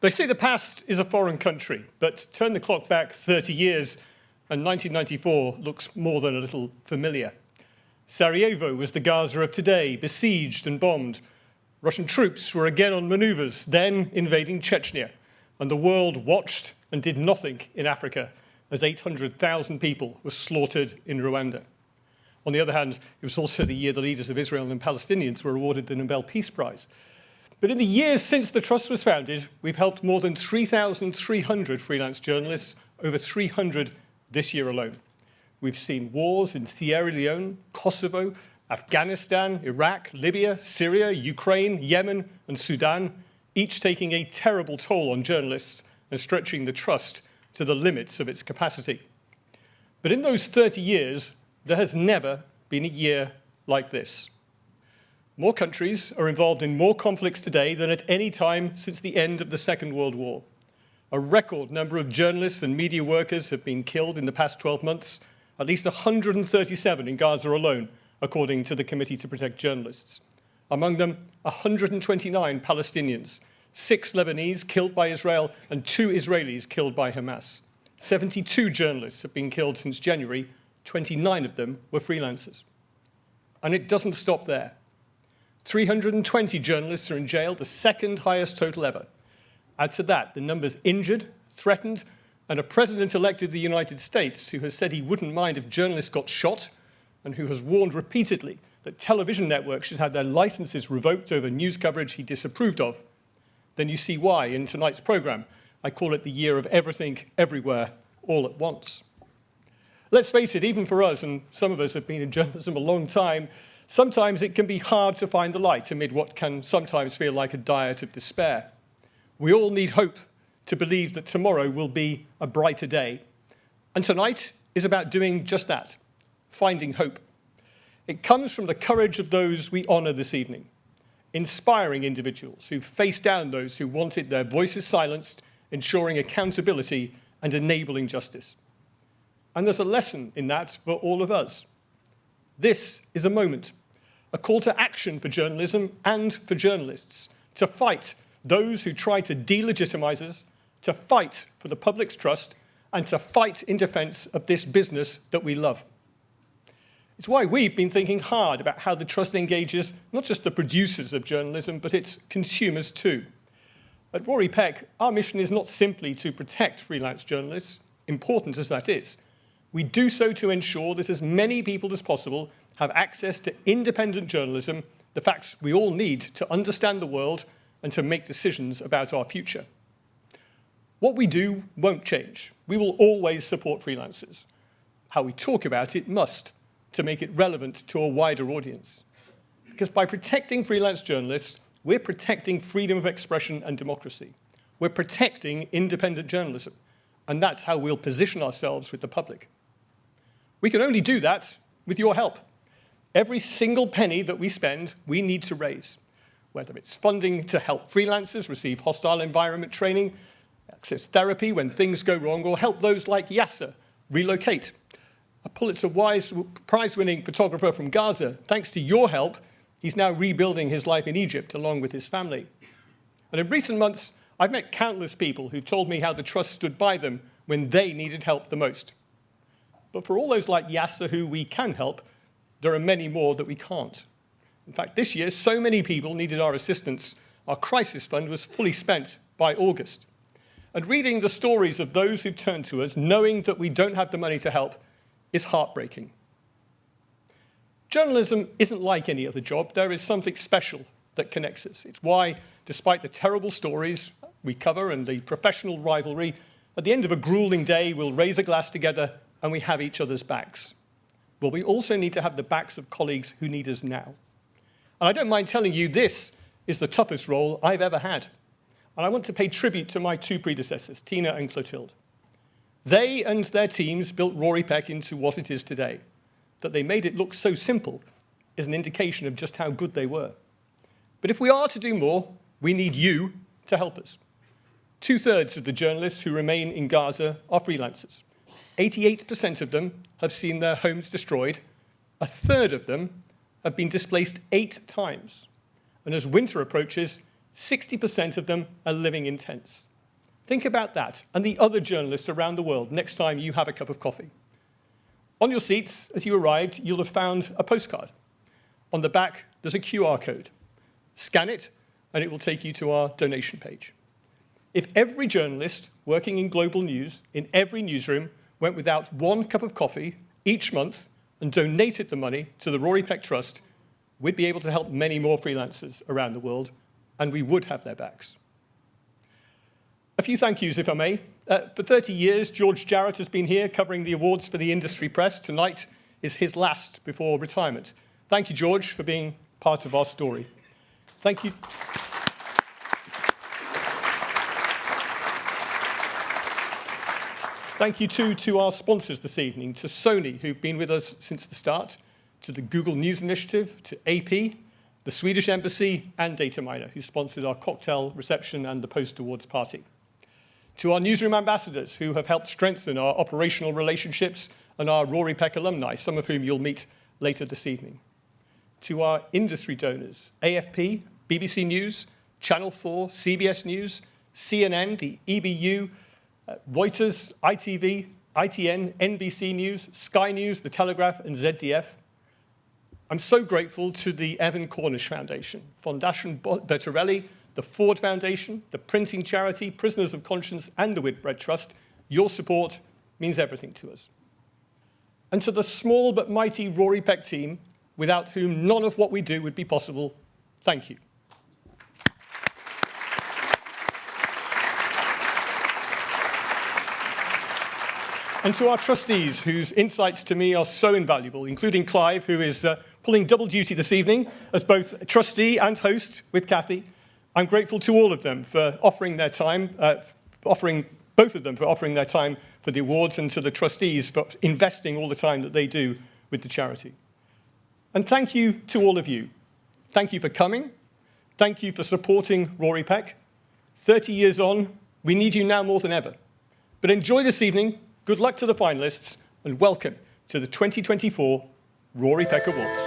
They say the past is a foreign country, but turn the clock back 30 years and 1994 looks more than a little familiar. Sarajevo was the Gaza of today, besieged and bombed. Russian troops were again on maneuvers, then invading Chechnya, and the world watched and did nothing in Africa as 800,000 people were slaughtered in Rwanda. On the other hand, it was also the year the leaders of Israel and Palestinians were awarded the Nobel Peace Prize. But in the years since the Trust was founded, we've helped more than 3,300 freelance journalists, over 300 this year alone. We've seen wars in Sierra Leone, Kosovo, Afghanistan, Iraq, Libya, Syria, Ukraine, Yemen, and Sudan, each taking a terrible toll on journalists and stretching the Trust to the limits of its capacity. But in those 30 years, there has never been a year like this. More countries are involved in more conflicts today than at any time since the end of the Second World War. A record number of journalists and media workers have been killed in the past 12 months, at least 137 in Gaza alone, according to the Committee to Protect Journalists. Among them, 129 Palestinians, 6 Lebanese killed by Israel, and 2 Israelis killed by Hamas. 72 journalists have been killed since January, 29 of them were freelancers. And it doesn't stop there. 320 journalists are in jail, the second highest total ever. Add to that the numbers injured, threatened, and a president-elect of the United States who has said he wouldn't mind if journalists got shot and who has warned repeatedly that television networks should have their licenses revoked over news coverage he disapproved of. Then you see why, in tonight's program, I call it the year of everything, everywhere, all at once. Let's face it, even for us, and some of us have been in journalism a long time, sometimes it can be hard to find the light amid what can sometimes feel like a diet of despair. We all need hope to believe that tomorrow will be a brighter day. And tonight is about doing just that, finding hope. It comes from the courage of those we honor this evening, inspiring individuals who faced down those who wanted their voices silenced, ensuring accountability and enabling justice. And there's a lesson in that for all of us. This is a moment, a call to action for journalism and for journalists, to fight those who try to delegitimize us, to fight for the public's trust, and to fight in defense of this business that we love. It's why we've been thinking hard about how the Trust engages not just the producers of journalism, but its consumers too. At Rory Peck, our mission is not simply to protect freelance journalists, important as that is. We do so to ensure that as many people as possible have access to independent journalism, the facts we all need to understand the world and to make decisions about our future. What we do won't change. We will always support freelancers. How we talk about it must, to make it relevant to a wider audience. Because by protecting freelance journalists, we're protecting freedom of expression and democracy. We're protecting independent journalism. And that's how we'll position ourselves with the public. We can only do that with your help. Every single penny that we spend, we need to raise. Whether it's funding to help freelancers receive hostile environment training, access therapy when things go wrong, or help those like Yasser relocate. A Pulitzer Prize-winning photographer from Gaza, thanks to your help, he's now rebuilding his life in Egypt along with his family. And in recent months, I've met countless people who've told me how the Trust stood by them when they needed help the most. But for all those like Yasser who we can help, there are many more that we can't. In fact, this year, so many people needed our assistance, our crisis fund was fully spent by August. And reading the stories of those who've turned to us, knowing that we don't have the money to help, is heartbreaking. Journalism isn't like any other job. There is something special that connects us. It's why, despite the terrible stories we cover and the professional rivalry, at the end of a grueling day, we'll raise a glass together and we have each other's backs. But we also need to have the backs of colleagues who need us now. And I don't mind telling you, this is the toughest role I've ever had. And I want to pay tribute to my 2 predecessors, Tina and Clotilde. They and their teams built Rory Peck into what it is today. That they made it look so simple is an indication of just how good they were. But if we are to do more, we need you to help us. 2/3 of the journalists who remain in Gaza are freelancers. 88% of them have seen their homes destroyed. 1/3 of them have been displaced 8 times. And as winter approaches, 60% of them are living in tents. Think about that and the other journalists around the world next time you have a cup of coffee. On your seats, as you arrived, you'll have found a postcard. On the back, there's a QR code. Scan it, and it will take you to our donation page. If every journalist working in global news, in every newsroom, went without one cup of coffee each month and donated the money to the Rory Peck Trust, we'd be able to help many more freelancers around the world, and we would have their backs. A few thank yous, if I may. For 30 years, George Jarrett has been here covering the awards for the industry press. Tonight is his last before retirement. Thank you, George, for being part of our story. Thank you. Thank you, too, to our sponsors this evening, to Sony, who've been with us since the start, to the Google News Initiative, to AP, the Swedish Embassy, and Dataminer, who sponsored our cocktail reception and the post-awards party. To our newsroom ambassadors, who have helped strengthen our operational relationships, and our Rory Peck alumni, some of whom you'll meet later this evening. To our industry donors, AFP, BBC News, Channel 4, CBS News, CNN, the EBU, Reuters, ITV, ITN, NBC News, Sky News, The Telegraph, and ZDF. I'm so grateful to the Evan Cornish Foundation, Fondation Bertarelli, the Ford Foundation, the Printing Charity, Prisoners of Conscience, and the Whitbread Trust. Your support means everything to us. And to the small but mighty Rory Peck team, without whom none of what we do would be possible, thank you. And to our trustees, whose insights to me are so invaluable, including Clive, who is pulling double duty this evening as both trustee and host with Kathy. I'm grateful to all of them for offering their time, both of them for offering their time for the awards, and to the trustees for investing all the time that they do with the charity. And thank you to all of you. Thank you for coming. Thank you for supporting Rory Peck. 30 years on, we need you now more than ever. But enjoy this evening. Good luck to the finalists, and welcome to the 2024 Rory Peck Awards.